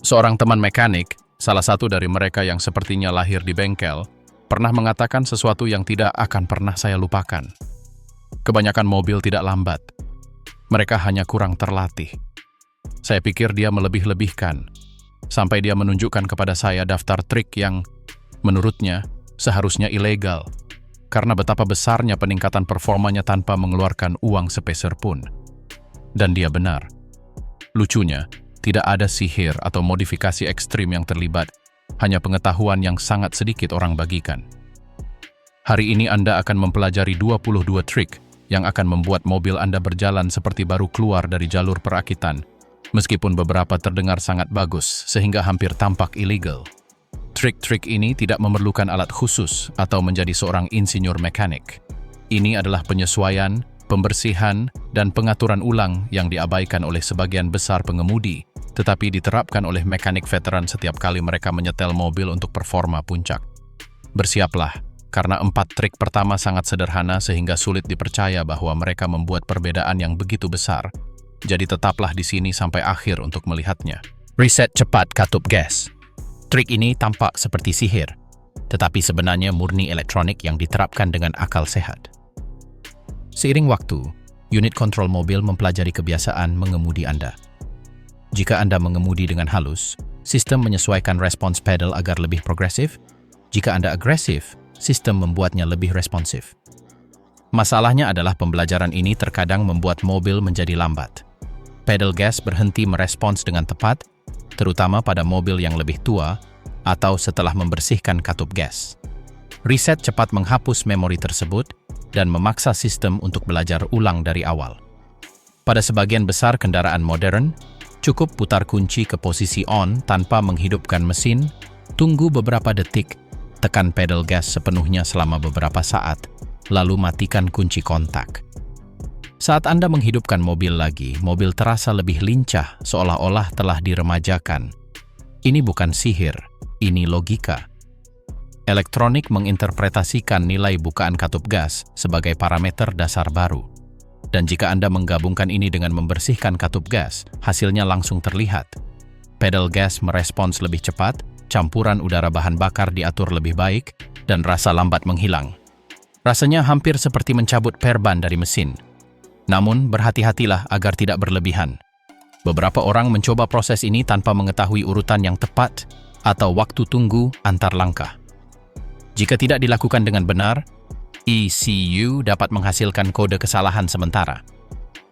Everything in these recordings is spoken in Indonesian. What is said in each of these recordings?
Seorang teman mekanik, salah satu dari mereka yang sepertinya lahir di bengkel, pernah mengatakan sesuatu yang tidak akan pernah saya lupakan. Kebanyakan mobil tidak lambat. Mereka hanya kurang terlatih. Saya pikir dia melebih-lebihkan, sampai dia menunjukkan kepada saya daftar trik yang, menurutnya, seharusnya ilegal, karena betapa besarnya peningkatan performanya tanpa mengeluarkan uang sepeser pun. Dan dia benar. Lucunya, tidak ada sihir atau modifikasi ekstrim yang terlibat, hanya pengetahuan yang sangat sedikit orang bagikan. Hari ini Anda akan mempelajari 22 trik yang akan membuat mobil Anda berjalan seperti baru keluar dari jalur perakitan, meskipun beberapa terdengar sangat bagus sehingga hampir tampak ilegal. Trik-trik ini tidak memerlukan alat khusus atau menjadi seorang insinyur mekanik. Ini adalah penyesuaian, pembersihan, dan pengaturan ulang yang diabaikan oleh sebagian besar pengemudi, tetapi diterapkan oleh mekanik veteran setiap kali mereka menyetel mobil untuk performa puncak. Bersiaplah, karena 4 trik pertama sangat sederhana sehingga sulit dipercaya bahwa mereka membuat perbedaan yang begitu besar. Jadi tetaplah di sini sampai akhir untuk melihatnya. Reset cepat katup gas. Trik ini tampak seperti sihir, tetapi sebenarnya murni elektronik yang diterapkan dengan akal sehat. Seiring waktu, unit kontrol mobil mempelajari kebiasaan mengemudi Anda. Jika Anda mengemudi dengan halus, sistem menyesuaikan respons pedal agar lebih progresif. Jika Anda agresif, sistem membuatnya lebih responsif. Masalahnya adalah pembelajaran ini terkadang membuat mobil menjadi lambat. Pedal gas berhenti merespons dengan tepat, terutama pada mobil yang lebih tua atau setelah membersihkan katup gas. Reset cepat menghapus memori tersebut dan memaksa sistem untuk belajar ulang dari awal. Pada sebagian besar kendaraan modern, cukup putar kunci ke posisi on tanpa menghidupkan mesin, tunggu beberapa detik, tekan pedal gas sepenuhnya selama beberapa saat, lalu matikan kunci kontak. Saat Anda menghidupkan mobil lagi, mobil terasa lebih lincah, seolah-olah telah diremajakan. Ini bukan sihir, ini logika. Elektronik menginterpretasikan nilai bukaan katup gas sebagai parameter dasar baru. Dan jika Anda menggabungkan ini dengan membersihkan katup gas, hasilnya langsung terlihat. Pedal gas merespons lebih cepat, campuran udara bahan bakar diatur lebih baik, dan rasa lambat menghilang. Rasanya hampir seperti mencabut perban dari mesin. Namun, berhati-hatilah agar tidak berlebihan. Beberapa orang mencoba proses ini tanpa mengetahui urutan yang tepat atau waktu tunggu antar langkah. Jika tidak dilakukan dengan benar, ECU dapat menghasilkan kode kesalahan sementara.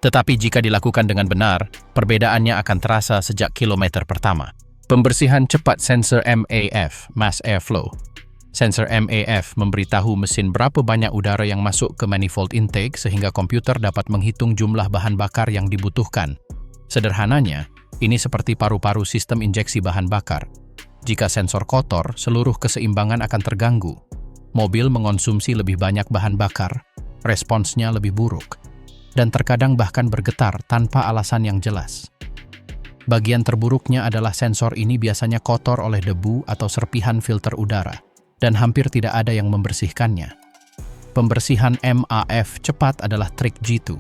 Tetapi jika dilakukan dengan benar, perbedaannya akan terasa sejak kilometer pertama. Pembersihan cepat sensor MAF, Mass Airflow. Sensor MAF memberitahu mesin berapa banyak udara yang masuk ke manifold intake sehingga komputer dapat menghitung jumlah bahan bakar yang dibutuhkan. Sederhananya, ini seperti paru-paru sistem injeksi bahan bakar. Jika sensor kotor, seluruh keseimbangan akan terganggu. Mobil mengonsumsi lebih banyak bahan bakar, responsnya lebih buruk, dan terkadang bahkan bergetar tanpa alasan yang jelas. Bagian terburuknya adalah sensor ini biasanya kotor oleh debu atau serpihan filter udara, dan hampir tidak ada yang membersihkannya. Pembersihan MAF cepat adalah trik G2.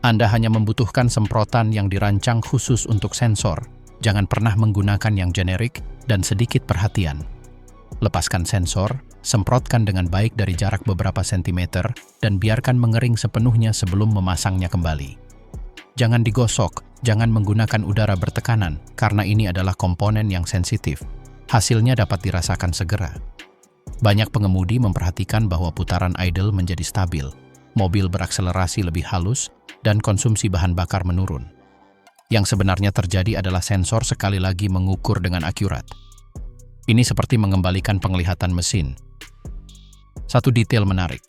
Anda hanya membutuhkan semprotan yang dirancang khusus untuk sensor. Jangan pernah menggunakan yang generik dan sedikit perhatian. Lepaskan sensor, semprotkan dengan baik dari jarak beberapa sentimeter, dan biarkan mengering sepenuhnya sebelum memasangnya kembali. Jangan digosok, jangan menggunakan udara bertekanan, karena ini adalah komponen yang sensitif. Hasilnya dapat dirasakan segera. Banyak pengemudi memperhatikan bahwa putaran idle menjadi stabil, mobil berakselerasi lebih halus, dan konsumsi bahan bakar menurun. Yang sebenarnya terjadi adalah sensor sekali lagi mengukur dengan akurat. Ini seperti mengembalikan penglihatan mesin. Satu detail menarik.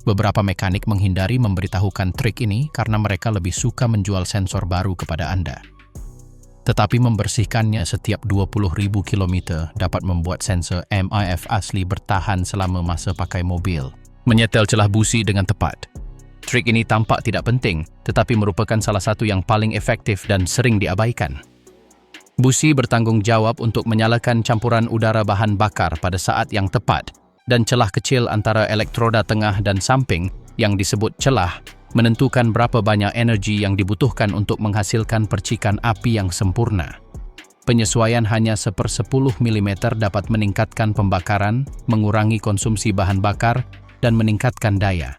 Beberapa mekanik menghindari memberitahukan trik ini karena mereka lebih suka menjual sensor baru kepada Anda. Tetapi membersihkannya setiap 20.000 km dapat membuat sensor MAF asli bertahan selama masa pakai mobil. Menyetel celah busi dengan tepat. Trik ini tampak tidak penting, tetapi merupakan salah satu yang paling efektif dan sering diabaikan. Busi bertanggung jawab untuk menyalakan campuran udara bahan bakar pada saat yang tepat, dan celah kecil antara elektroda tengah dan samping yang disebut celah menentukan berapa banyak energi yang dibutuhkan untuk menghasilkan percikan api yang sempurna. Penyesuaian hanya 1/10 mm dapat meningkatkan pembakaran, mengurangi konsumsi bahan bakar, dan meningkatkan daya.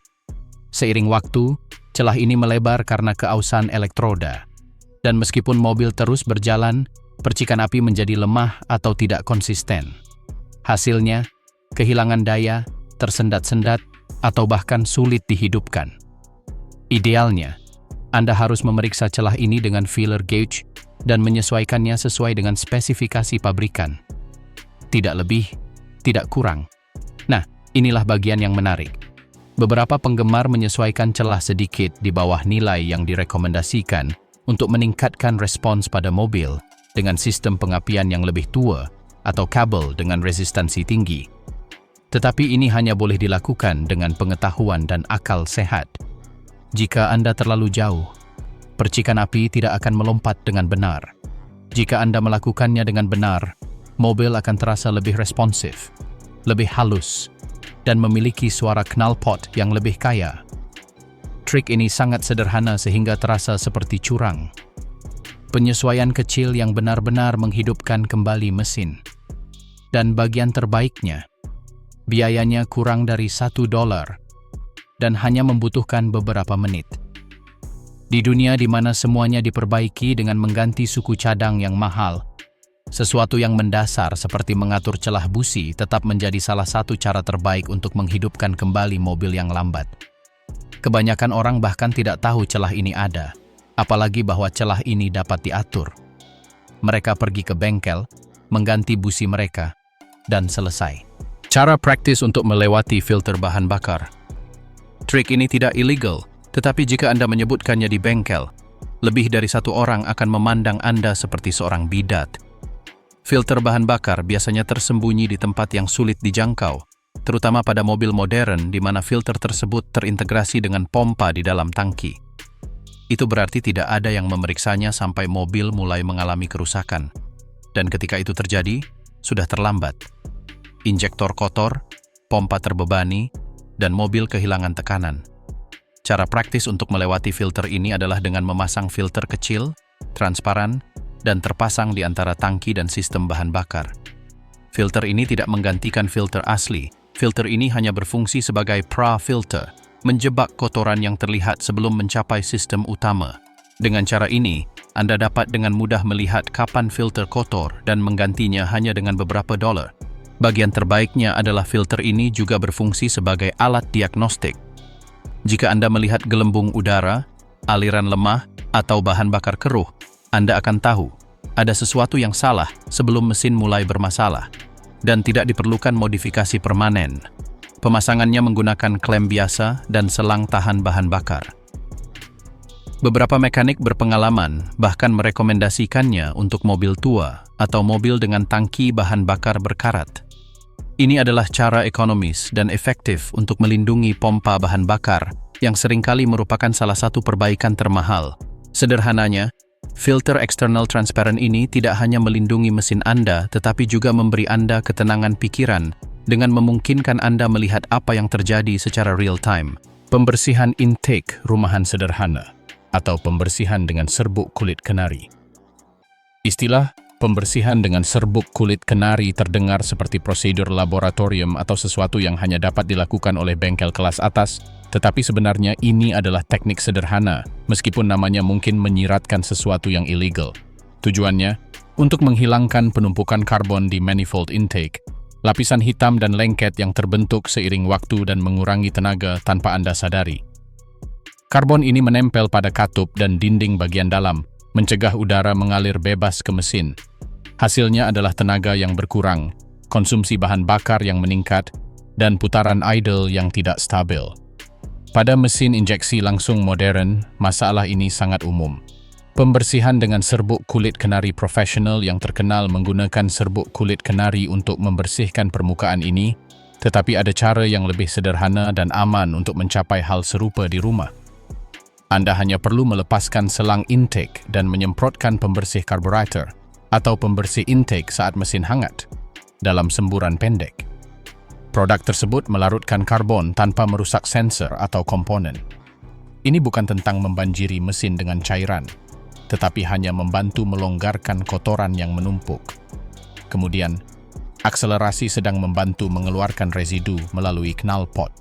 Seiring waktu, celah ini melebar karena keausan elektroda. Dan meskipun mobil terus berjalan, percikan api menjadi lemah atau tidak konsisten. Hasilnya, kehilangan daya, tersendat-sendat, atau bahkan sulit dihidupkan. Idealnya, Anda harus memeriksa celah ini dengan feeler gauge dan menyesuaikannya sesuai dengan spesifikasi pabrikan. Tidak lebih, tidak kurang. Nah, inilah bagian yang menarik. Beberapa penggemar menyesuaikan celah sedikit di bawah nilai yang direkomendasikan untuk meningkatkan respons pada mobil dengan sistem pengapian yang lebih tua atau kabel dengan resistansi tinggi. Tetapi ini hanya boleh dilakukan dengan pengetahuan dan akal sehat. Jika Anda terlalu jauh, percikan api tidak akan melompat dengan benar. Jika Anda melakukannya dengan benar, mobil akan terasa lebih responsif, lebih halus, dan memiliki suara knalpot yang lebih kaya. Trik ini sangat sederhana sehingga terasa seperti curang. Penyesuaian kecil yang benar-benar menghidupkan kembali mesin. Dan bagian terbaiknya, biayanya kurang dari $1 dan hanya membutuhkan beberapa menit. Di dunia di mana semuanya diperbaiki dengan mengganti suku cadang yang mahal, sesuatu yang mendasar seperti mengatur celah busi tetap menjadi salah satu cara terbaik untuk menghidupkan kembali mobil yang lambat. Kebanyakan orang bahkan tidak tahu celah ini ada, apalagi bahwa celah ini dapat diatur. Mereka pergi ke bengkel, mengganti busi mereka, dan selesai. Cara praktis untuk melewati filter bahan bakar. Trik ini tidak ilegal, tetapi jika Anda menyebutkannya di bengkel, lebih dari satu orang akan memandang Anda seperti seorang bidat. Filter bahan bakar biasanya tersembunyi di tempat yang sulit dijangkau, terutama pada mobil modern di mana filter tersebut terintegrasi dengan pompa di dalam tangki. Itu berarti tidak ada yang memeriksanya sampai mobil mulai mengalami kerusakan. Dan ketika itu terjadi, sudah terlambat. Injektor kotor, pompa terbebani, dan mobil kehilangan tekanan. Cara praktis untuk melewati filter ini adalah dengan memasang filter kecil, transparan, dan terpasang di antara tangki dan sistem bahan bakar. Filter ini tidak menggantikan filter asli. Filter ini hanya berfungsi sebagai pra-filter, menjebak kotoran yang terlihat sebelum mencapai sistem utama. Dengan cara ini, Anda dapat dengan mudah melihat kapan filter kotor dan menggantinya hanya dengan beberapa dolar. Bagian terbaiknya adalah filter ini juga berfungsi sebagai alat diagnostik. Jika Anda melihat gelembung udara, aliran lemah, atau bahan bakar keruh, Anda akan tahu ada sesuatu yang salah sebelum mesin mulai bermasalah dan tidak diperlukan modifikasi permanen. Pemasangannya menggunakan klem biasa dan selang tahan bahan bakar. Beberapa mekanik berpengalaman bahkan merekomendasikannya untuk mobil tua atau mobil dengan tangki bahan bakar berkarat. Ini adalah cara ekonomis dan efektif untuk melindungi pompa bahan bakar yang seringkali merupakan salah satu perbaikan termahal. Sederhananya, filter eksternal transparan ini tidak hanya melindungi mesin Anda, tetapi juga memberi Anda ketenangan pikiran dengan memungkinkan Anda melihat apa yang terjadi secara real-time. Pembersihan intake rumahan sederhana atau pembersihan dengan serbuk kulit kenari. Istilah pembersihan dengan serbuk kulit kenari terdengar seperti prosedur laboratorium atau sesuatu yang hanya dapat dilakukan oleh bengkel kelas atas, tetapi sebenarnya ini adalah teknik sederhana, meskipun namanya mungkin menyiratkan sesuatu yang ilegal. Tujuannya, untuk menghilangkan penumpukan karbon di manifold intake, lapisan hitam dan lengket yang terbentuk seiring waktu dan mengurangi tenaga tanpa Anda sadari. Karbon ini menempel pada katup dan dinding bagian dalam, mencegah udara mengalir bebas ke mesin. Hasilnya adalah tenaga yang berkurang, konsumsi bahan bakar yang meningkat, dan putaran idle yang tidak stabil. Pada mesin injeksi langsung modern, masalah ini sangat umum. Pembersihan dengan serbuk kulit kenari profesional yang terkenal menggunakan serbuk kulit kenari untuk membersihkan permukaan ini, tetapi ada cara yang lebih sederhana dan aman untuk mencapai hal serupa di rumah. Anda hanya perlu melepaskan selang intake dan menyemprotkan pembersih karburator atau pembersih intake saat mesin hangat dalam semburan pendek. Produk tersebut melarutkan karbon tanpa merusak sensor atau komponen. Ini bukan tentang membanjiri mesin dengan cairan. tetapi hanya membantu melonggarkan kotoran yang menumpuk. Kemudian, akselerasi sedang membantu mengeluarkan residu melalui knalpot.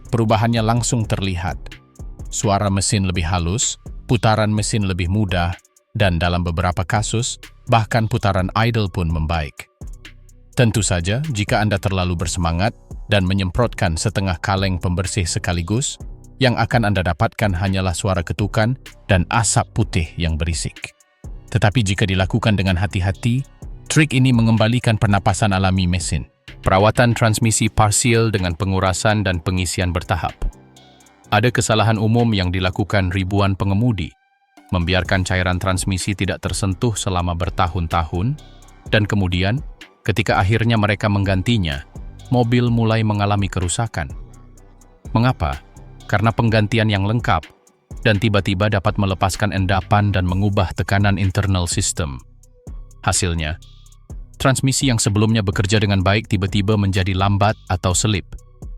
Perubahannya langsung terlihat. Suara mesin lebih halus, putaran mesin lebih mudah, dan dalam beberapa kasus, bahkan putaran idle pun membaik. Tentu saja, jika Anda terlalu bersemangat dan menyemprotkan setengah kaleng pembersih sekaligus, yang akan Anda dapatkan hanyalah suara ketukan dan asap putih yang berisik. Tetapi jika dilakukan dengan hati-hati, trik ini mengembalikan pernapasan alami mesin. Perawatan transmisi parsial dengan pengurasan dan pengisian bertahap. Ada kesalahan umum yang dilakukan ribuan pengemudi, membiarkan cairan transmisi tidak tersentuh selama bertahun-tahun, dan kemudian, ketika akhirnya mereka menggantinya, mobil mulai mengalami kerusakan. Mengapa? Karena penggantian yang lengkap, dan tiba-tiba dapat melepaskan endapan dan mengubah tekanan internal system. Hasilnya, transmisi yang sebelumnya bekerja dengan baik tiba-tiba menjadi lambat atau selip.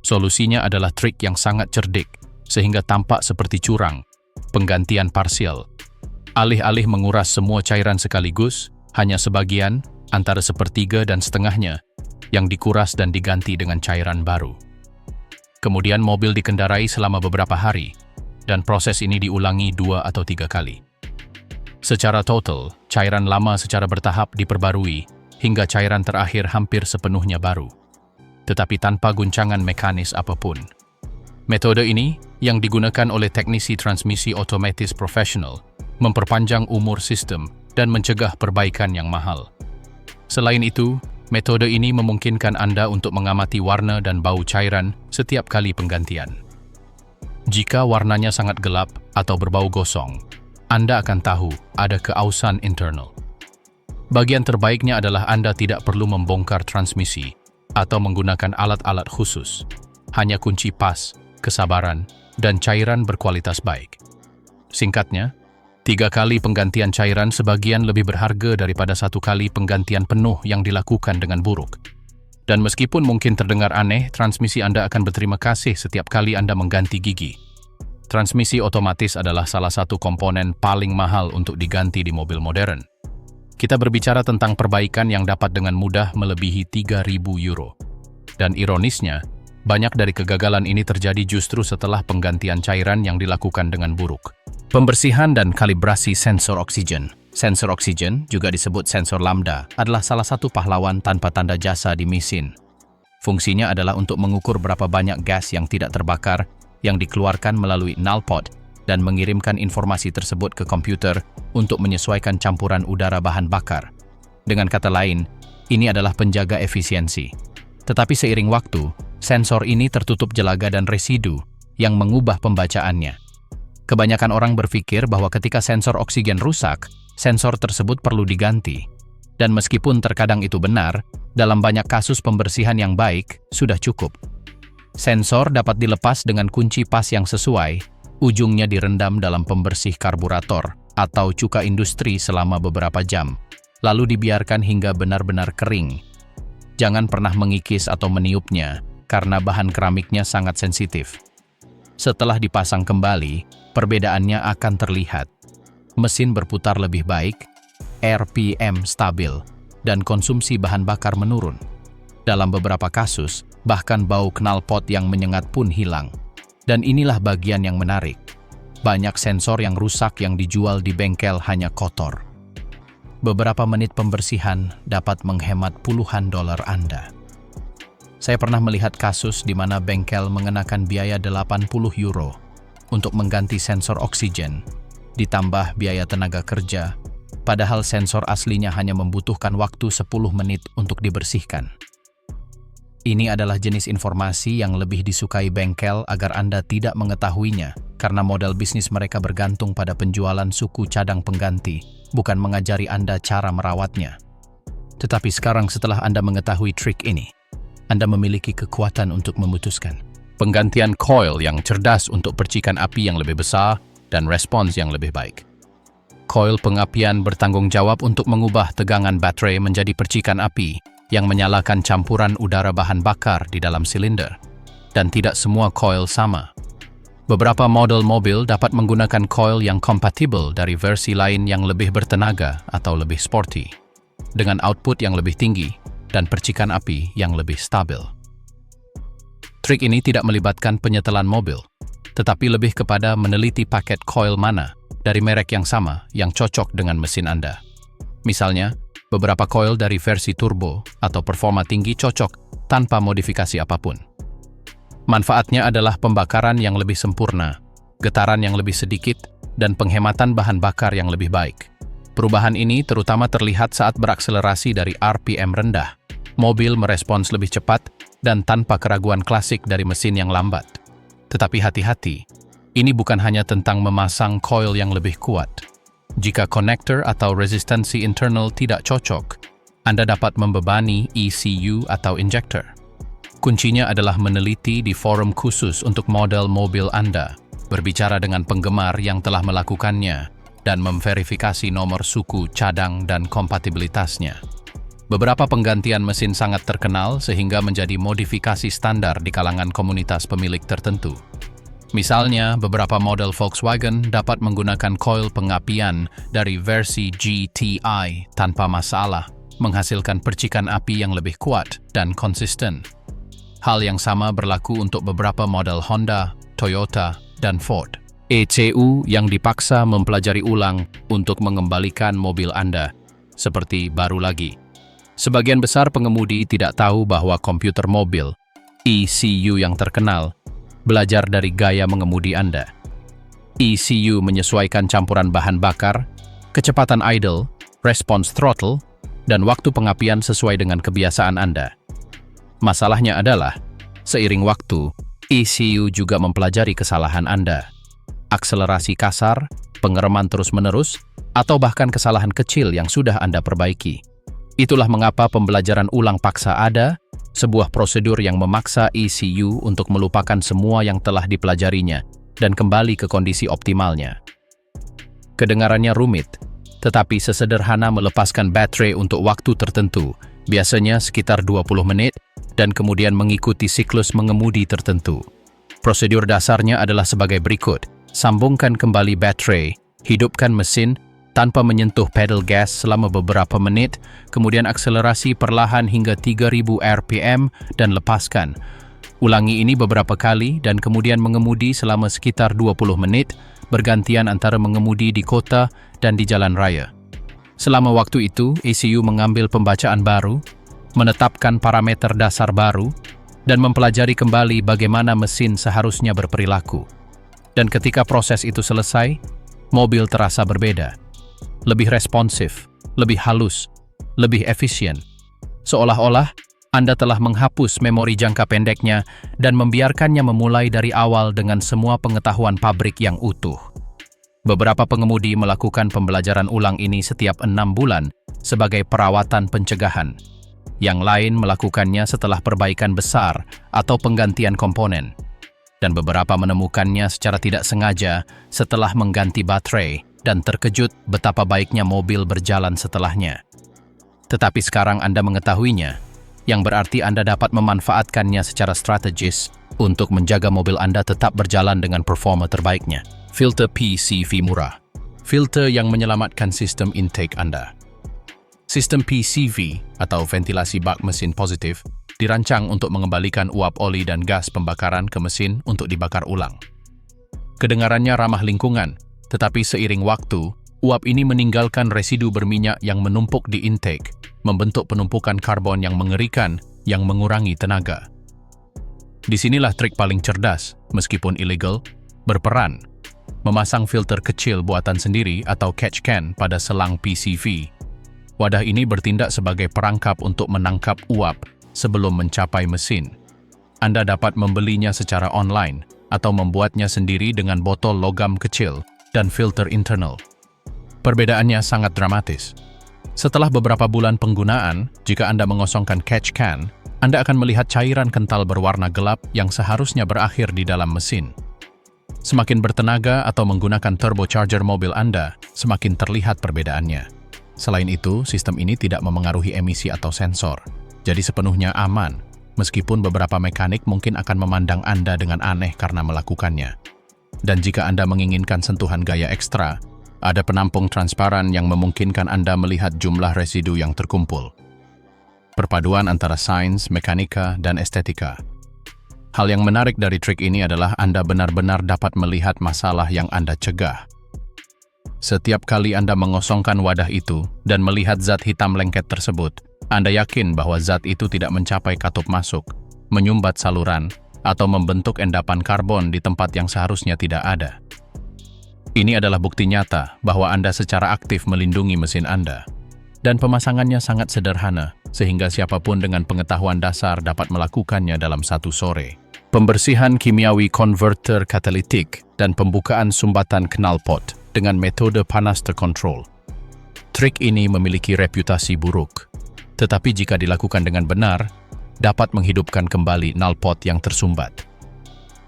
Solusinya adalah trik yang sangat cerdik, sehingga tampak seperti curang, penggantian parsial. Alih-alih menguras semua cairan sekaligus, hanya sebagian, antara sepertiga dan setengahnya, yang dikuras dan diganti dengan cairan baru. Kemudian mobil dikendarai selama beberapa hari, dan proses ini diulangi 2 atau 3 kali. Secara total, cairan lama secara bertahap diperbarui, hingga cairan terakhir hampir sepenuhnya baru, tetapi tanpa guncangan mekanis apapun. Metode ini, yang digunakan oleh teknisi transmisi otomatis profesional, memperpanjang umur sistem dan mencegah perbaikan yang mahal. Selain itu, metode ini memungkinkan Anda untuk mengamati warna dan bau cairan setiap kali penggantian. Jika warnanya sangat gelap atau berbau gosong, Anda akan tahu ada keausan internal. Bagian terbaiknya adalah Anda tidak perlu membongkar transmisi atau menggunakan alat-alat khusus. Hanya kunci pas, kesabaran, dan cairan berkualitas baik. Singkatnya, 3 kali penggantian cairan sebagian lebih berharga daripada 1 kali penggantian penuh yang dilakukan dengan buruk. Dan meskipun mungkin terdengar aneh, transmisi Anda akan berterima kasih setiap kali Anda mengganti gigi. Transmisi otomatis adalah salah satu komponen paling mahal untuk diganti di mobil modern. Kita berbicara tentang perbaikan yang dapat dengan mudah melebihi 3.000 euro. Dan ironisnya, banyak dari kegagalan ini terjadi justru setelah penggantian cairan yang dilakukan dengan buruk. Pembersihan dan kalibrasi sensor oksigen. Sensor oksigen, juga disebut sensor lambda, adalah salah satu pahlawan tanpa tanda jasa di mesin. Fungsinya adalah untuk mengukur berapa banyak gas yang tidak terbakar yang dikeluarkan melalui knalpot dan mengirimkan informasi tersebut ke komputer untuk menyesuaikan campuran udara bahan bakar. Dengan kata lain, ini adalah penjaga efisiensi. Tetapi seiring waktu, sensor ini tertutup jelaga dan residu yang mengubah pembacaannya. Kebanyakan orang berpikir bahwa ketika sensor oksigen rusak, sensor tersebut perlu diganti. Dan meskipun terkadang itu benar, dalam banyak kasus pembersihan yang baik sudah cukup. Sensor dapat dilepas dengan kunci pas yang sesuai, ujungnya direndam dalam pembersih karburator atau cuka industri selama beberapa jam, lalu dibiarkan hingga benar-benar kering. Jangan pernah mengikis atau meniupnya, karena bahan keramiknya sangat sensitif. Setelah dipasang kembali, perbedaannya akan terlihat. Mesin berputar lebih baik, RPM stabil, dan konsumsi bahan bakar menurun. Dalam beberapa kasus, bahkan bau knalpot yang menyengat pun hilang. Dan inilah bagian yang menarik. Banyak sensor yang rusak yang dijual di bengkel hanya kotor. Beberapa menit pembersihan dapat menghemat puluhan dolar Anda. Saya pernah melihat kasus di mana bengkel mengenakan biaya 80 euro untuk mengganti sensor oksigen, ditambah biaya tenaga kerja, padahal sensor aslinya hanya membutuhkan waktu 10 menit untuk dibersihkan. Ini adalah jenis informasi yang lebih disukai bengkel agar Anda tidak mengetahuinya, karena model bisnis mereka bergantung pada penjualan suku cadang pengganti, bukan mengajari Anda cara merawatnya. Tetapi sekarang setelah Anda mengetahui trik ini, Anda memiliki kekuatan untuk memutuskan. Penggantian coil yang cerdas untuk percikan api yang lebih besar dan respons yang lebih baik. Coil pengapian bertanggung jawab untuk mengubah tegangan baterai menjadi percikan api yang menyalakan campuran udara bahan bakar di dalam silinder. Dan tidak semua coil sama. Beberapa model mobil dapat menggunakan coil yang kompatibel dari versi lain yang lebih bertenaga atau lebih sporty, dengan output yang lebih tinggi dan percikan api yang lebih stabil. Trik ini tidak melibatkan penyetelan mobil, tetapi lebih kepada meneliti paket coil mana dari merek yang sama yang cocok dengan mesin Anda. Misalnya, beberapa coil dari versi turbo atau performa tinggi cocok tanpa modifikasi apapun. Manfaatnya adalah pembakaran yang lebih sempurna, getaran yang lebih sedikit, dan penghematan bahan bakar yang lebih baik. Perubahan ini terutama terlihat saat berakselerasi dari RPM rendah. Mobil merespons lebih cepat dan tanpa keraguan klasik dari mesin yang lambat. Tetapi hati-hati, ini bukan hanya tentang memasang coil yang lebih kuat. Jika konektor atau resistansi internal tidak cocok, Anda dapat membebani ECU atau injector. Kuncinya adalah meneliti di forum khusus untuk model mobil Anda, berbicara dengan penggemar yang telah melakukannya, dan memverifikasi nomor suku, cadang, dan kompatibilitasnya. Beberapa penggantian mesin sangat terkenal sehingga menjadi modifikasi standar di kalangan komunitas pemilik tertentu. Misalnya, beberapa model Volkswagen dapat menggunakan coil pengapian dari versi GTI tanpa masalah, menghasilkan percikan api yang lebih kuat dan konsisten. Hal yang sama berlaku untuk beberapa model Honda, Toyota, dan Ford. ECU yang dipaksa mempelajari ulang untuk mengembalikan mobil Anda seperti baru lagi. Sebagian besar pengemudi tidak tahu bahwa komputer mobil, ECU yang terkenal, belajar dari gaya mengemudi Anda. ECU menyesuaikan campuran bahan bakar, kecepatan idle, response throttle, dan waktu pengapian sesuai dengan kebiasaan Anda. Masalahnya adalah, seiring waktu, ECU juga mempelajari kesalahan Anda. Akselerasi kasar, pengereman terus-menerus, atau bahkan kesalahan kecil yang sudah Anda perbaiki. Itulah mengapa pembelajaran ulang paksa ada, sebuah prosedur yang memaksa ECU untuk melupakan semua yang telah dipelajarinya dan kembali ke kondisi optimalnya. Kedengarannya rumit, tetapi sesederhana melepaskan baterai untuk waktu tertentu, biasanya sekitar 20 menit, dan kemudian mengikuti siklus mengemudi tertentu. Prosedur dasarnya adalah sebagai berikut. Sambungkan kembali baterai, hidupkan mesin tanpa menyentuh pedal gas selama beberapa menit, kemudian akselerasi perlahan hingga 3000 RPM dan lepaskan. Ulangi ini beberapa kali dan kemudian mengemudi selama sekitar 20 menit, bergantian antara mengemudi di kota dan di jalan raya. Selama waktu itu, ECU mengambil pembacaan baru, menetapkan parameter dasar baru, dan mempelajari kembali bagaimana mesin seharusnya berperilaku. Dan ketika proses itu selesai, mobil terasa berbeda. Lebih responsif, lebih halus, lebih efisien. Seolah-olah Anda telah menghapus memori jangka pendeknya dan membiarkannya memulai dari awal dengan semua pengetahuan pabrik yang utuh. Beberapa pengemudi melakukan pembelajaran ulang ini setiap 6 bulan sebagai perawatan pencegahan. Yang lain melakukannya setelah perbaikan besar atau penggantian komponen. Dan beberapa menemukannya secara tidak sengaja setelah mengganti baterai dan terkejut betapa baiknya mobil berjalan setelahnya. Tetapi sekarang Anda mengetahuinya, yang berarti Anda dapat memanfaatkannya secara strategis untuk menjaga mobil Anda tetap berjalan dengan performa terbaiknya. Filter PCV murah. Filter yang menyelamatkan sistem intake Anda. Sistem PCV atau ventilasi bak mesin positif dirancang untuk mengembalikan uap oli dan gas pembakaran ke mesin untuk dibakar ulang. Kedengarannya ramah lingkungan, tetapi seiring waktu, uap ini meninggalkan residu berminyak yang menumpuk di intake, membentuk penumpukan karbon yang mengerikan yang mengurangi tenaga. Disinilah trik paling cerdas, meskipun ilegal, berperan. Memasang filter kecil buatan sendiri atau catch can pada selang PCV. Wadah ini bertindak sebagai perangkap untuk menangkap uap sebelum mencapai mesin. Anda dapat membelinya secara online atau membuatnya sendiri dengan botol logam kecil dan filter internal. Perbedaannya sangat dramatis. Setelah beberapa bulan penggunaan, jika Anda mengosongkan catch can, Anda akan melihat cairan kental berwarna gelap yang seharusnya berakhir di dalam mesin. Semakin bertenaga atau menggunakan turbocharger mobil Anda, semakin terlihat perbedaannya. Selain itu, sistem ini tidak memengaruhi emisi atau sensor, jadi sepenuhnya aman, meskipun beberapa mekanik mungkin akan memandang Anda dengan aneh karena melakukannya. Dan jika Anda menginginkan sentuhan gaya ekstra, ada penampung transparan yang memungkinkan Anda melihat jumlah residu yang terkumpul. Perpaduan antara sains, mekanika, dan estetika. Hal yang menarik dari trik ini adalah Anda benar-benar dapat melihat masalah yang Anda cegah. Setiap kali Anda mengosongkan wadah itu dan melihat zat hitam lengket tersebut, Anda yakin bahwa zat itu tidak mencapai katup masuk, menyumbat saluran, atau membentuk endapan karbon di tempat yang seharusnya tidak ada. Ini adalah bukti nyata bahwa Anda secara aktif melindungi mesin Anda. Dan pemasangannya sangat sederhana, sehingga siapapun dengan pengetahuan dasar dapat melakukannya dalam satu sore. Pembersihan kimiawi konverter katalitik dan pembukaan sumbatan knalpot dengan metode panas terkontrol. Trik ini memiliki reputasi buruk, tetapi jika dilakukan dengan benar, dapat menghidupkan kembali knalpot yang tersumbat.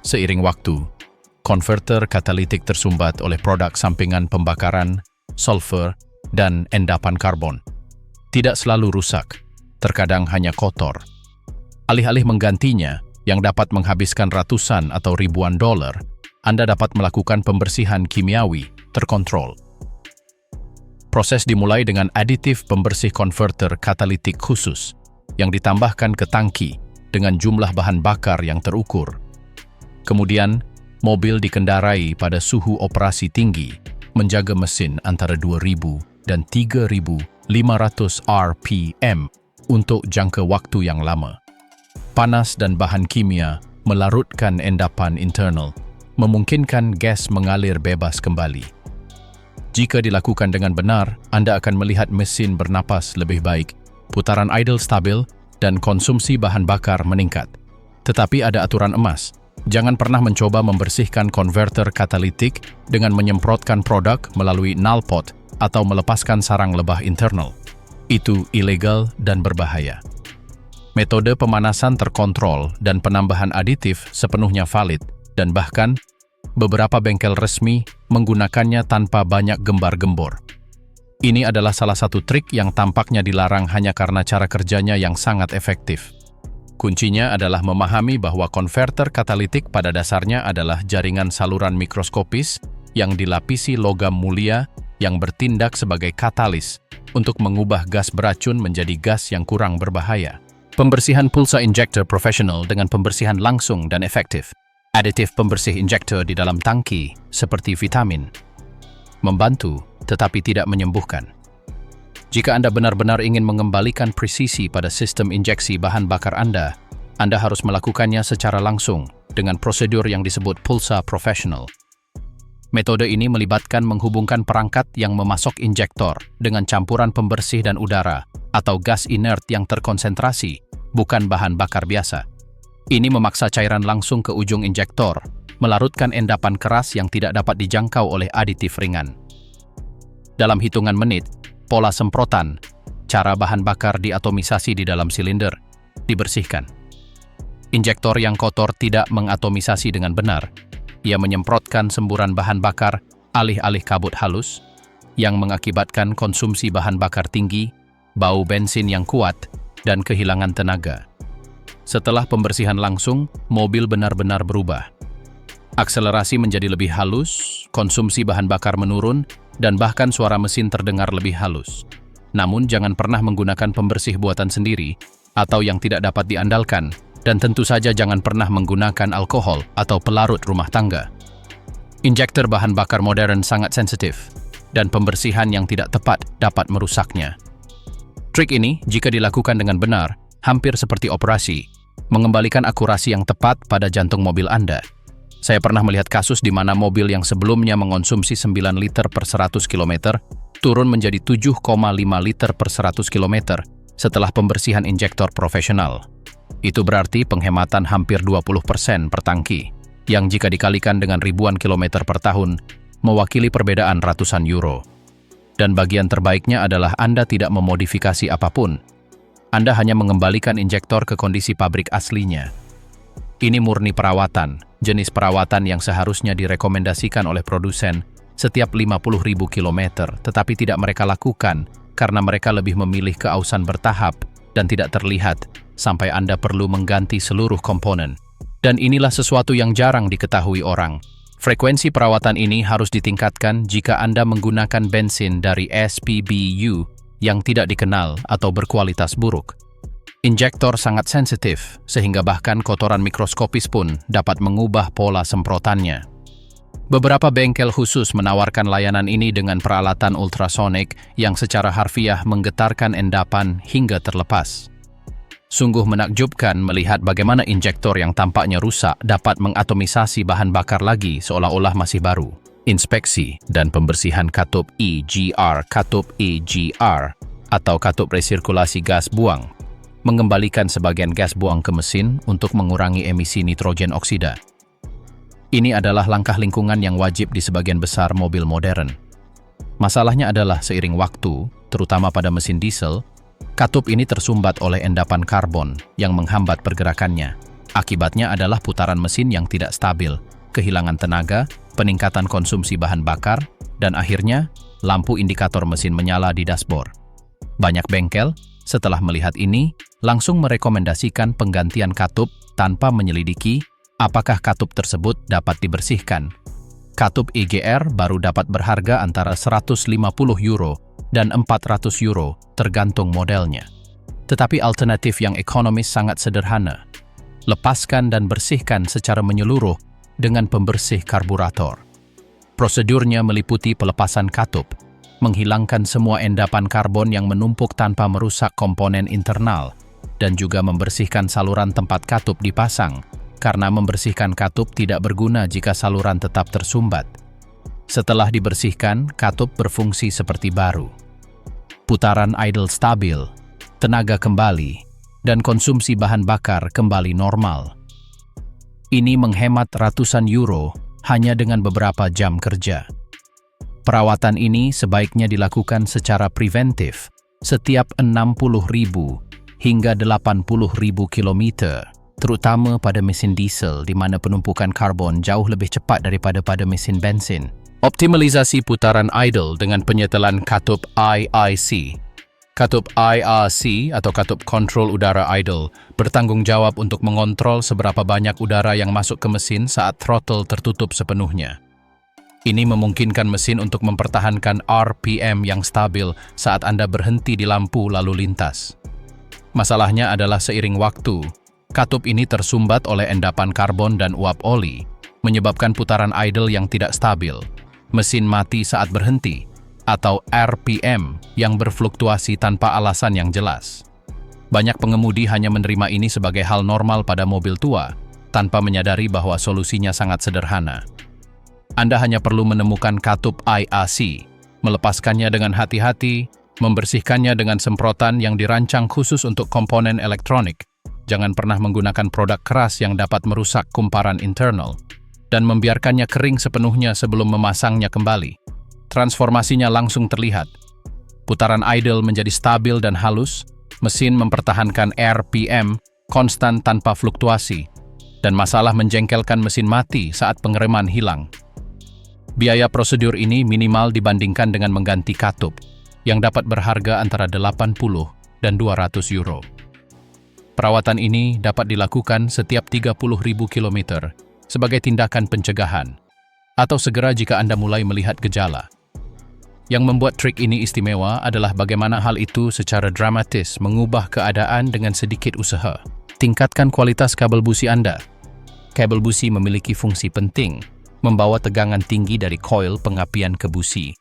Seiring waktu, konverter katalitik tersumbat oleh produk sampingan pembakaran, sulfur, dan endapan karbon. Tidak selalu rusak, terkadang hanya kotor. Alih-alih menggantinya, yang dapat menghabiskan ratusan atau ribuan dolar, Anda dapat melakukan pembersihan kimiawi terkontrol. Proses dimulai dengan aditif pembersih konverter katalitik khusus yang ditambahkan ke tangki dengan jumlah bahan bakar yang terukur. Kemudian, mobil dikendarai pada suhu operasi tinggi, menjaga mesin antara 2.000 dan 3.500 RPM untuk jangka waktu yang lama. Panas dan bahan kimia melarutkan endapan internal, memungkinkan gas mengalir bebas kembali. Jika dilakukan dengan benar, Anda akan melihat mesin bernapas lebih baik, putaran idle stabil, dan konsumsi bahan bakar meningkat. Tetapi ada aturan emas. Jangan pernah mencoba membersihkan konverter katalitik dengan menyemprotkan produk melalui knalpot atau melepaskan sarang lebah internal. Itu ilegal dan berbahaya. Metode pemanasan terkontrol dan penambahan aditif sepenuhnya valid, dan bahkan beberapa bengkel resmi menggunakannya tanpa banyak gembar-gembor. Ini adalah salah satu trik yang tampaknya dilarang hanya karena cara kerjanya yang sangat efektif. Kuncinya adalah memahami bahwa konverter katalitik pada dasarnya adalah jaringan saluran mikroskopis yang dilapisi logam mulia yang bertindak sebagai katalis untuk mengubah gas beracun menjadi gas yang kurang berbahaya. Pembersihan pulsa injektor profesional dengan pembersihan langsung dan efektif. Aditif pembersih injektor di dalam tangki, seperti vitamin, membantu tetapi tidak menyembuhkan. Jika Anda benar-benar ingin mengembalikan presisi pada sistem injeksi bahan bakar Anda harus melakukannya secara langsung dengan prosedur yang disebut pulsa profesional. Metode ini melibatkan menghubungkan perangkat yang memasok injektor dengan campuran pembersih dan udara atau gas inert yang terkonsentrasi, bukan bahan bakar biasa. Ini memaksa cairan langsung ke ujung injektor, melarutkan endapan keras yang tidak dapat dijangkau oleh aditif ringan. Dalam hitungan menit, pola semprotan, cara bahan bakar diatomisasi di dalam silinder, dibersihkan. Injektor yang kotor tidak mengatomisasi dengan benar. Ia menyemprotkan semburan bahan bakar alih-alih kabut halus, yang mengakibatkan konsumsi bahan bakar tinggi, bau bensin yang kuat, dan kehilangan tenaga. Setelah pembersihan langsung, mobil benar-benar berubah. Akselerasi menjadi lebih halus, konsumsi bahan bakar menurun, dan bahkan suara mesin terdengar lebih halus. Namun jangan pernah menggunakan pembersih buatan sendiri atau yang tidak dapat diandalkan, dan tentu saja jangan pernah menggunakan alkohol atau pelarut rumah tangga. Injektor bahan bakar modern sangat sensitif, dan pembersihan yang tidak tepat dapat merusaknya. Trik ini, jika dilakukan dengan benar, hampir seperti operasi, mengembalikan akurasi yang tepat pada jantung mobil Anda. Saya pernah melihat kasus di mana mobil yang sebelumnya mengonsumsi 9 liter per 100 km, turun menjadi 7,5 liter per 100 km setelah pembersihan injektor profesional. Itu berarti penghematan hampir 20% per tangki, yang jika dikalikan dengan ribuan kilometer per tahun, mewakili perbedaan ratusan euro. Dan bagian terbaiknya adalah Anda tidak memodifikasi apapun. Anda hanya mengembalikan injektor ke kondisi pabrik aslinya. Ini murni perawatan, jenis perawatan yang seharusnya direkomendasikan oleh produsen setiap 50.000 kilometer, tetapi tidak mereka lakukan karena mereka lebih memilih keausan bertahap dan tidak terlihat sampai Anda perlu mengganti seluruh komponen. Dan inilah sesuatu yang jarang diketahui orang. Frekuensi perawatan ini harus ditingkatkan jika Anda menggunakan bensin dari SPBU yang tidak dikenal atau berkualitas buruk. Injektor sangat sensitif, sehingga bahkan kotoran mikroskopis pun dapat mengubah pola semprotannya. Beberapa bengkel khusus menawarkan layanan ini dengan peralatan ultrasonik yang secara harfiah menggetarkan endapan hingga terlepas. Sungguh menakjubkan melihat bagaimana injektor yang tampaknya rusak dapat mengatomisasi bahan bakar lagi seolah-olah masih baru. Inspeksi dan pembersihan katup EGR atau katup resirkulasi gas buang mengembalikan sebagian gas buang ke mesin untuk mengurangi emisi nitrogen oksida. Ini adalah langkah lingkungan yang wajib di sebagian besar mobil modern. Masalahnya adalah seiring waktu, terutama pada mesin diesel, katup ini tersumbat oleh endapan karbon yang menghambat pergerakannya. Akibatnya adalah putaran mesin yang tidak stabil, kehilangan tenaga, peningkatan konsumsi bahan bakar, dan akhirnya lampu indikator mesin menyala di dashboard. Banyak bengkel, setelah melihat ini, langsung merekomendasikan penggantian katup tanpa menyelidiki apakah katup tersebut dapat dibersihkan. Katup EGR baru dapat berharga antara €150 dan €400 tergantung modelnya. Tetapi alternatif yang ekonomis sangat sederhana. Lepaskan dan bersihkan secara menyeluruh dengan pembersih karburator. Prosedurnya meliputi pelepasan katup, menghilangkan semua endapan karbon yang menumpuk tanpa merusak komponen internal, dan juga membersihkan saluran tempat katup dipasang, karena membersihkan katup tidak berguna jika saluran tetap tersumbat. Setelah dibersihkan, katup berfungsi seperti baru. Putaran idle stabil, tenaga kembali, dan konsumsi bahan bakar kembali normal. Ini menghemat ratusan euro hanya dengan beberapa jam kerja. Perawatan ini sebaiknya dilakukan secara preventif setiap 60.000 hingga 80.000 kilometer, terutama pada mesin diesel di mana penumpukan karbon jauh lebih cepat daripada pada mesin bensin. Optimalisasi putaran idle dengan penyetelan katup IIC. Katup IRC atau katup kontrol udara idle bertanggung jawab untuk mengontrol seberapa banyak udara yang masuk ke mesin saat throttle tertutup sepenuhnya. Ini memungkinkan mesin untuk mempertahankan RPM yang stabil saat Anda berhenti di lampu lalu lintas. Masalahnya adalah seiring waktu, katup ini tersumbat oleh endapan karbon dan uap oli, menyebabkan putaran idle yang tidak stabil, mesin mati saat berhenti, atau RPM yang berfluktuasi tanpa alasan yang jelas. Banyak pengemudi hanya menerima ini sebagai hal normal pada mobil tua, tanpa menyadari bahwa solusinya sangat sederhana. Anda hanya perlu menemukan katup IRC, melepaskannya dengan hati-hati, membersihkannya dengan semprotan yang dirancang khusus untuk komponen elektronik. Jangan pernah menggunakan produk keras yang dapat merusak kumparan internal, dan membiarkannya kering sepenuhnya sebelum memasangnya kembali. Transformasinya langsung terlihat. Putaran idle menjadi stabil dan halus, mesin mempertahankan RPM konstan tanpa fluktuasi, dan masalah menjengkelkan mesin mati saat pengereman hilang. Biaya prosedur ini minimal dibandingkan dengan mengganti katup, yang dapat berharga antara 80 dan 200 euro. Perawatan ini dapat dilakukan setiap 30.000 kilometer sebagai tindakan pencegahan, atau segera jika Anda mulai melihat gejala. Yang membuat trik ini istimewa adalah bagaimana hal itu secara dramatis mengubah keadaan dengan sedikit usaha. Tingkatkan kualitas kabel busi Anda. Kabel busi memiliki fungsi penting, membawa tegangan tinggi dari koil pengapian ke busi.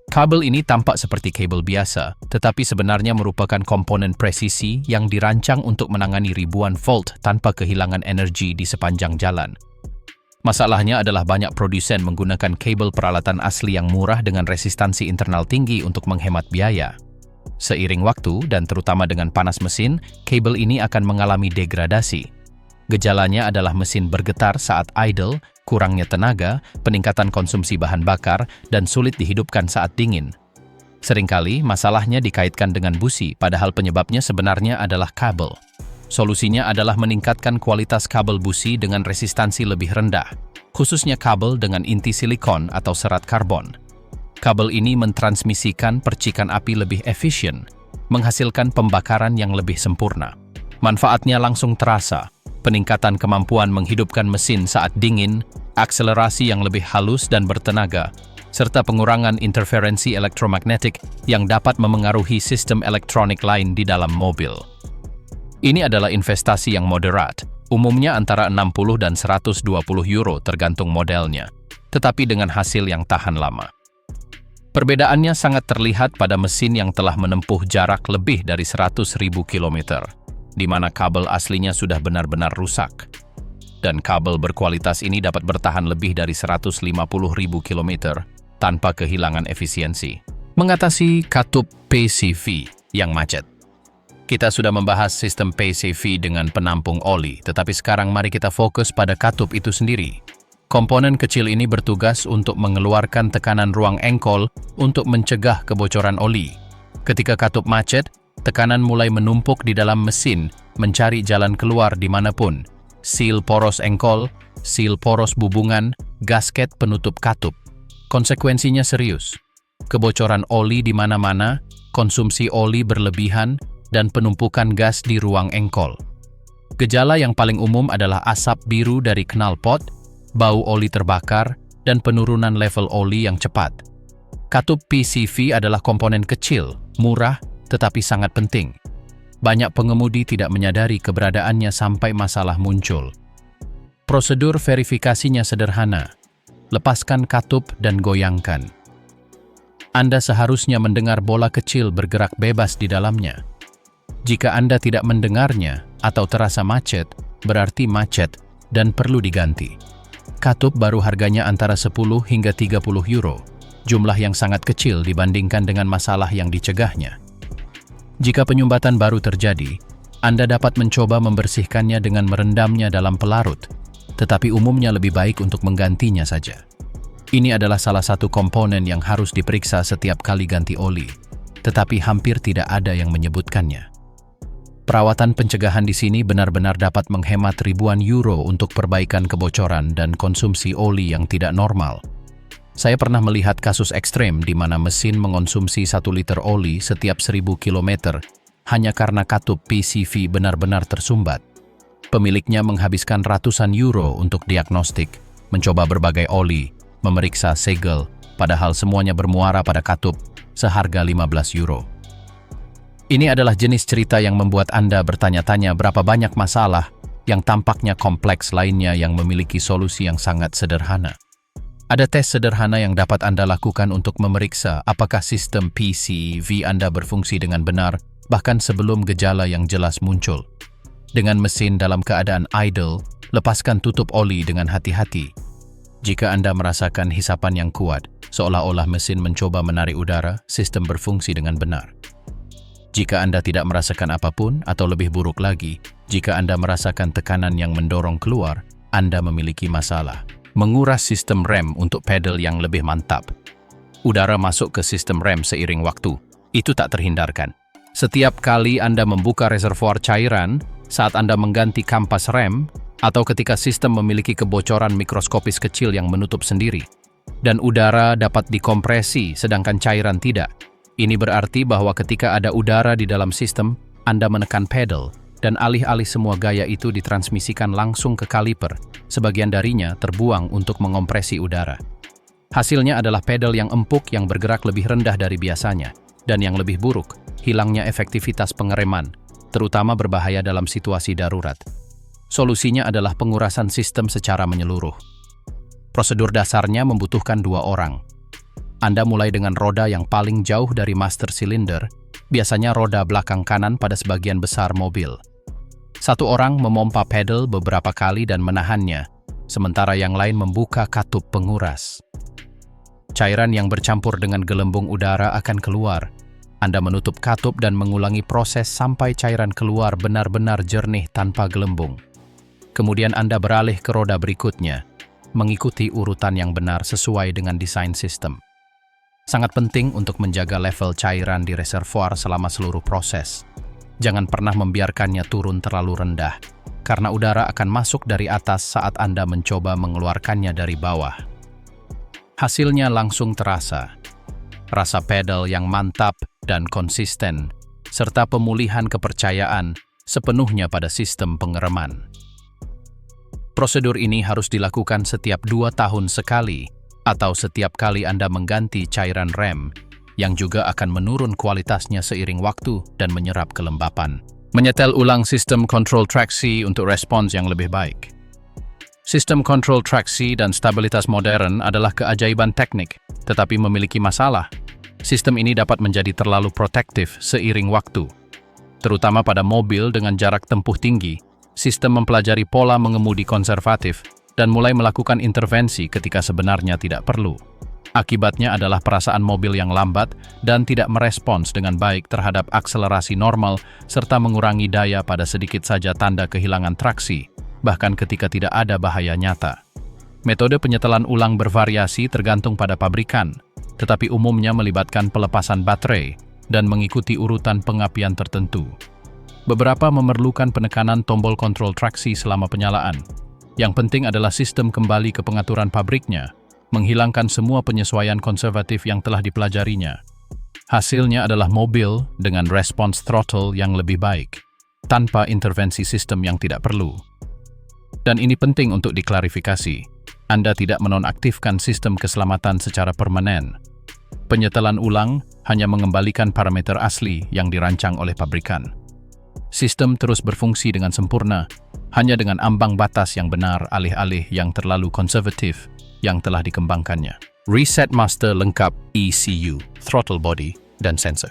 Kabel ini tampak seperti kabel biasa, tetapi sebenarnya merupakan komponen presisi yang dirancang untuk menangani ribuan volt tanpa kehilangan energi di sepanjang jalan. Masalahnya adalah banyak produsen menggunakan kabel peralatan asli yang murah dengan resistansi internal tinggi untuk menghemat biaya. Seiring waktu dan terutama dengan panas mesin, kabel ini akan mengalami degradasi. Gejalanya adalah mesin bergetar saat idle, kurangnya tenaga, peningkatan konsumsi bahan bakar, dan sulit dihidupkan saat dingin. Seringkali masalahnya dikaitkan dengan busi, padahal penyebabnya sebenarnya adalah kabel. Solusinya adalah meningkatkan kualitas kabel busi dengan resistansi lebih rendah, khususnya kabel dengan inti silikon atau serat karbon. Kabel ini mentransmisikan percikan api lebih efisien, menghasilkan pembakaran yang lebih sempurna. Manfaatnya langsung terasa. peningkatan kemampuan menghidupkan mesin saat dingin, akselerasi yang lebih halus dan bertenaga, serta pengurangan interferensi elektromagnetik yang dapat memengaruhi sistem elektronik lain di dalam mobil. Ini adalah investasi yang moderat, umumnya antara 60 dan 120 euro tergantung modelnya, tetapi dengan hasil yang tahan lama. Perbedaannya sangat terlihat pada mesin yang telah menempuh jarak lebih dari 100.000 km, di mana kabel aslinya sudah benar-benar rusak. Dan kabel berkualitas ini dapat bertahan lebih dari 150.000 km tanpa kehilangan efisiensi. Mengatasi katup PCV yang macet. Kita sudah membahas sistem PCV dengan penampung oli, tetapi sekarang mari kita fokus pada katup itu sendiri. Komponen kecil ini bertugas untuk mengeluarkan tekanan ruang engkol untuk mencegah kebocoran oli. Ketika katup macet, tekanan mulai menumpuk di dalam mesin, mencari jalan keluar dimanapun. Seal poros engkol, seal poros bubungan, gasket penutup katup. Konsekuensinya serius. Kebocoran oli di mana-mana, konsumsi oli berlebihan, dan penumpukan gas di ruang engkol. Gejala yang paling umum adalah asap biru dari knalpot, bau oli terbakar, dan penurunan level oli yang cepat. Katup PCV adalah komponen kecil, murah, tetapi sangat penting. Banyak pengemudi tidak menyadari keberadaannya sampai masalah muncul. Prosedur verifikasinya sederhana. Lepaskan katup dan goyangkan. Anda seharusnya mendengar bola kecil bergerak bebas di dalamnya. Jika Anda tidak mendengarnya atau terasa macet, berarti macet dan perlu diganti. Katup baru harganya antara 10 hingga 30 euro, jumlah yang sangat kecil dibandingkan dengan masalah yang dicegahnya. Jika penyumbatan baru terjadi, Anda dapat mencoba membersihkannya dengan merendamnya dalam pelarut, tetapi umumnya lebih baik untuk menggantinya saja. Ini adalah salah satu komponen yang harus diperiksa setiap kali ganti oli, tetapi hampir tidak ada yang menyebutkannya. Perawatan pencegahan di sini benar-benar dapat menghemat ribuan euro untuk perbaikan kebocoran dan konsumsi oli yang tidak normal. Saya pernah melihat kasus ekstrem di mana mesin mengonsumsi 1 liter oli setiap 1000 km hanya karena katup PCV benar-benar tersumbat. Pemiliknya menghabiskan ratusan euro untuk diagnostik, mencoba berbagai oli, memeriksa segel, padahal semuanya bermuara pada katup, seharga 15 euro. Ini adalah jenis cerita yang membuat Anda bertanya-tanya berapa banyak masalah yang tampaknya kompleks lainnya yang memiliki solusi yang sangat sederhana. Ada tes sederhana yang dapat Anda lakukan untuk memeriksa apakah sistem PCV Anda berfungsi dengan benar, bahkan sebelum gejala yang jelas muncul. Dengan mesin dalam keadaan idle, lepaskan tutup oli dengan hati-hati. Jika Anda merasakan hisapan yang kuat, seolah-olah mesin mencoba menarik udara, sistem berfungsi dengan benar. Jika Anda tidak merasakan apapun, atau lebih buruk lagi, jika Anda merasakan tekanan yang mendorong keluar, Anda memiliki masalah. Menguras sistem rem untuk pedal yang lebih mantap. Udara masuk ke sistem rem seiring waktu. Itu tak terhindarkan. Setiap kali Anda membuka reservoir cairan, saat Anda mengganti kampas rem, atau ketika sistem memiliki kebocoran mikroskopis kecil yang menutup sendiri, dan udara dapat dikompresi sedangkan cairan tidak. Ini berarti bahwa ketika ada udara di dalam sistem, Anda menekan pedal, dan alih-alih semua gaya itu ditransmisikan langsung ke kaliper, sebagian darinya terbuang untuk mengompresi udara. Hasilnya adalah pedal yang empuk yang bergerak lebih rendah dari biasanya, dan yang lebih buruk, hilangnya efektivitas pengereman, terutama berbahaya dalam situasi darurat. Solusinya adalah pengurasan sistem secara menyeluruh. Prosedur dasarnya membutuhkan 2 orang. Anda mulai dengan roda yang paling jauh dari master cylinder, biasanya roda belakang kanan pada sebagian besar mobil. 1 orang memompa pedal beberapa kali dan menahannya, sementara yang lain membuka katup penguras. Cairan yang bercampur dengan gelembung udara akan keluar. Anda menutup katup dan mengulangi proses sampai cairan keluar benar-benar jernih tanpa gelembung. Kemudian Anda beralih ke roda berikutnya, mengikuti urutan yang benar sesuai dengan desain sistem. Sangat penting untuk menjaga level cairan di reservoir selama seluruh proses. Jangan pernah membiarkannya turun terlalu rendah, karena udara akan masuk dari atas saat Anda mencoba mengeluarkannya dari bawah. Hasilnya langsung terasa. Rasa pedal yang mantap dan konsisten, serta pemulihan kepercayaan sepenuhnya pada sistem pengereman. Prosedur ini harus dilakukan setiap 2 tahun sekali atau setiap kali Anda mengganti cairan rem, yang juga akan menurun kualitasnya seiring waktu dan menyerap kelembapan. Menyetel ulang sistem kontrol traksi untuk respons yang lebih baik. Sistem kontrol traksi dan stabilitas modern adalah keajaiban teknik, tetapi memiliki masalah. Sistem ini dapat menjadi terlalu protektif seiring waktu. Terutama pada mobil dengan jarak tempuh tinggi, sistem mempelajari pola mengemudi konservatif dan mulai melakukan intervensi ketika sebenarnya tidak perlu. Akibatnya adalah perasaan mobil yang lambat dan tidak merespons dengan baik terhadap akselerasi normal serta mengurangi daya pada sedikit saja tanda kehilangan traksi, bahkan ketika tidak ada bahaya nyata. Metode penyetelan ulang bervariasi tergantung pada pabrikan, tetapi umumnya melibatkan pelepasan baterai dan mengikuti urutan pengapian tertentu. Beberapa memerlukan penekanan tombol kontrol traksi selama penyalaan. Yang penting adalah sistem kembali ke pengaturan pabriknya, menghilangkan semua penyesuaian konservatif yang telah dipelajarinya. Hasilnya adalah mobil dengan respons throttle yang lebih baik, tanpa intervensi sistem yang tidak perlu. Dan ini penting untuk diklarifikasi, Anda tidak menonaktifkan sistem keselamatan secara permanen. Penyetelan ulang hanya mengembalikan parameter asli yang dirancang oleh pabrikan. Sistem terus berfungsi dengan sempurna, hanya dengan ambang batas yang benar alih-alih yang terlalu konservatif yang telah dikembangkannya. Reset Master lengkap ECU, throttle body, dan sensor.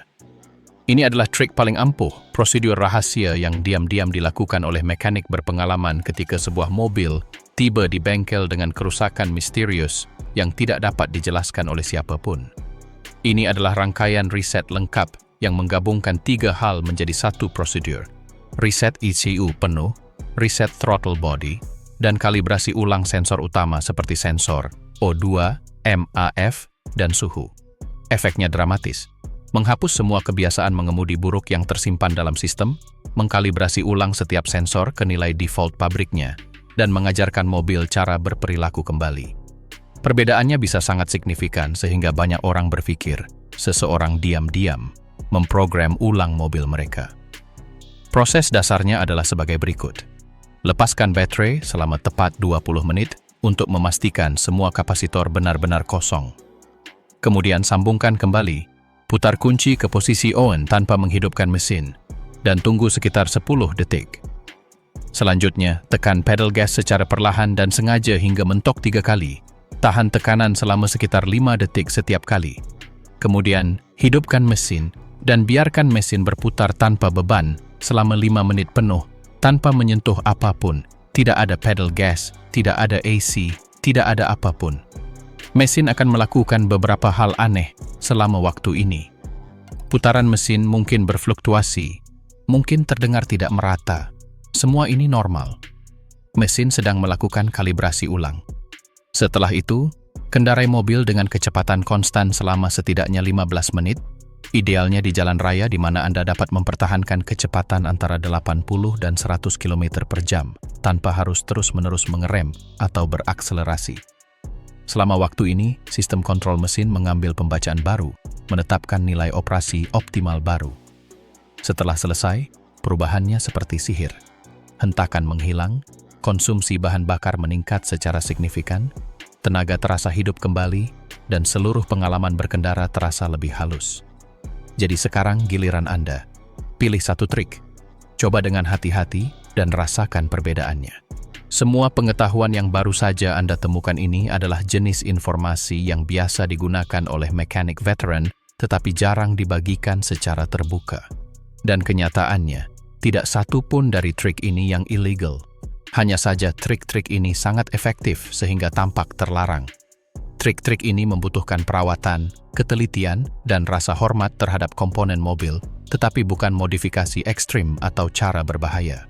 Ini adalah trik paling ampuh, prosedur rahasia yang diam-diam dilakukan oleh mekanik berpengalaman ketika sebuah mobil tiba di bengkel dengan kerusakan misterius yang tidak dapat dijelaskan oleh siapapun. Ini adalah rangkaian reset lengkap yang menggabungkan 3 hal menjadi satu prosedur. Reset ECU penuh, reset throttle body, dan kalibrasi ulang sensor utama seperti sensor O2, MAF, dan suhu. Efeknya dramatis. Menghapus semua kebiasaan mengemudi buruk yang tersimpan dalam sistem, mengkalibrasi ulang setiap sensor ke nilai default pabriknya, dan mengajarkan mobil cara berperilaku kembali. Perbedaannya bisa sangat signifikan sehingga banyak orang berpikir seseorang diam-diam memprogram ulang mobil mereka. Proses dasarnya adalah sebagai berikut. Lepaskan baterai selama tepat 20 menit untuk memastikan semua kapasitor benar-benar kosong. Kemudian sambungkan kembali, putar kunci ke posisi on tanpa menghidupkan mesin, dan tunggu sekitar 10 detik. Selanjutnya, tekan pedal gas secara perlahan dan sengaja hingga mentok 3 kali. Tahan tekanan selama sekitar 5 detik setiap kali. Kemudian, hidupkan mesin dan biarkan mesin berputar tanpa beban selama 5 menit penuh, tanpa menyentuh apapun. Tidak ada pedal gas, tidak ada AC, tidak ada apapun. Mesin akan melakukan beberapa hal aneh selama waktu ini. Putaran mesin mungkin berfluktuasi, mungkin terdengar tidak merata. Semua ini normal. Mesin sedang melakukan kalibrasi ulang. Setelah itu, kendarai mobil dengan kecepatan konstan selama setidaknya 15 menit, idealnya di jalan raya di mana Anda dapat mempertahankan kecepatan antara 80 dan 100 km per jam tanpa harus terus-menerus mengerem atau berakselerasi. Selama waktu ini, sistem kontrol mesin mengambil pembacaan baru, menetapkan nilai operasi optimal baru. Setelah selesai, perubahannya seperti sihir. Hentakan menghilang, konsumsi bahan bakar meningkat secara signifikan, tenaga terasa hidup kembali, dan seluruh pengalaman berkendara terasa lebih halus. Jadi sekarang giliran Anda. Pilih satu trik. Coba dengan hati-hati dan rasakan perbedaannya. Semua pengetahuan yang baru saja Anda temukan ini adalah jenis informasi yang biasa digunakan oleh mekanik veteran, tetapi jarang dibagikan secara terbuka. Dan kenyataannya, tidak satu pun dari trik ini yang illegal. Hanya saja trik-trik ini sangat efektif sehingga tampak terlarang. Trik-trik ini membutuhkan perawatan, ketelitian, dan rasa hormat terhadap komponen mobil, tetapi bukan modifikasi ekstrim atau cara berbahaya.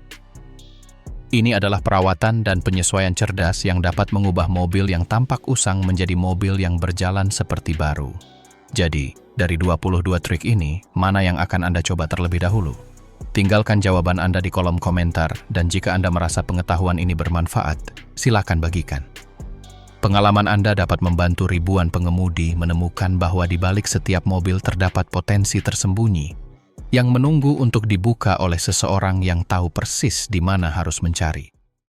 Ini adalah perawatan dan penyesuaian cerdas yang dapat mengubah mobil yang tampak usang menjadi mobil yang berjalan seperti baru. Jadi, dari 22 trik ini, mana yang akan Anda coba terlebih dahulu? Tinggalkan jawaban Anda di kolom komentar, dan jika Anda merasa pengetahuan ini bermanfaat, silakan bagikan. Pengalaman Anda dapat membantu ribuan pengemudi menemukan bahwa di balik setiap mobil terdapat potensi tersembunyi yang menunggu untuk dibuka oleh seseorang yang tahu persis di mana harus mencari.